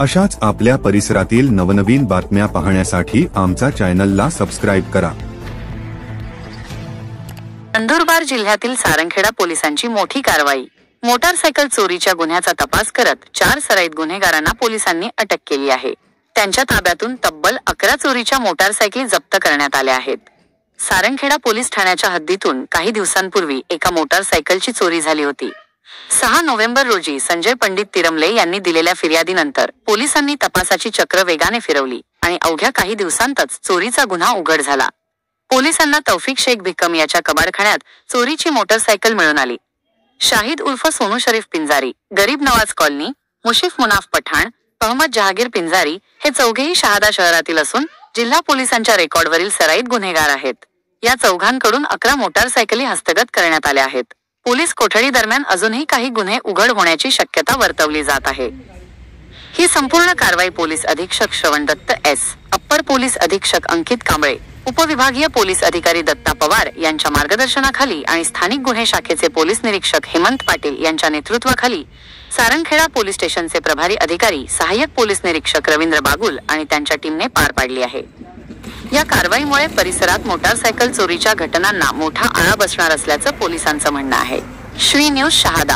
अशाच आपल्या परिसरातील नवनवीन बातम्या पाहण्यासाठी आमचा चॅनलला सबस्क्राईब करा। नंदुरबार जिल्ह्यातील सारंगखेडा पोलिसांची मोठी कारवाई। मोटारसायकल चोरीच्या गुन्ह्याचा तपास करत 4 सराईत गुन्हेगारांना पोलिसांनी अटक केली आहे। त्यांच्या ताब्यातून तब्बल 11 चोरीच्या मोटारसायकली जप्त करण्यात आल्या आहेत। सारंगखेडा पोलीस ठाण्याच्या हद्दीतून काही दिवसांपूर्वी एका मोटारसायकलची चोरी झाली होती। 6 नोव्हेंबर रोजी संजय पंडित तिरमले यांनी दिलेल्या फिर्यादीनंतर पोलिसांनी तपासाची चक्र वेगाने फिरवली आणि अवघ्या काही दिवसांतच चोरीचा गुन्हा उघड झाला। पोलिसांना तौफिक शेख भिक्कम याच्या कबाडखान्यात चोरीची मोटारसायकल मिळून आली। शाहिद उर्फ सोनू शरीफ पिंजारी, गरीब नवाज कॉलनी, मुशीफ मुनाफ पठाण, अहमद जहागीर पिंजारी हे चौघेही शहादा शहरातील असून जिल्हा पोलिसांच्या रेकॉर्डवरील सराईत गुन्हेगार आहेत। या चौघांकडून 11 मोटारसायकली हस्तगत करण्यात आल्या आहेत। पोलीस कोठडी दरम्यान अजूनही काही गुन्हे उघड होण्याची शक्यता वर्तवली जात आहे। ही संपूर्ण कारवाई पोलीस अधीक्षक श्रवण दत्त एस, अप्पर पोलीस अधीक्षक अंकित कांबळे, उपविभागीय पोलीस अधिकारी दत्ता पवार यांच्या मार्गदर्शनाखाली आणि स्थानिक गुन्हे शाखेचे पोलीस निरीक्षक हेमंत पाटील यांच्या नेतृत्वाखाली सारंगखेडा पोलीस स्टेशनचे प्रभारी अधिकारी सहाय्यक पोलीस निरीक्षक रवींद्र बागुल आणि त्यांच्या टीमने पार पाडली आहे। या कारवाईमुळे परिसरात मोटारसायकल चोरीच्या घटनांना मोठा आळा बसणार असल्याचं पोलिसांचं म्हणणं आहे। श्री न्यूज शहादा।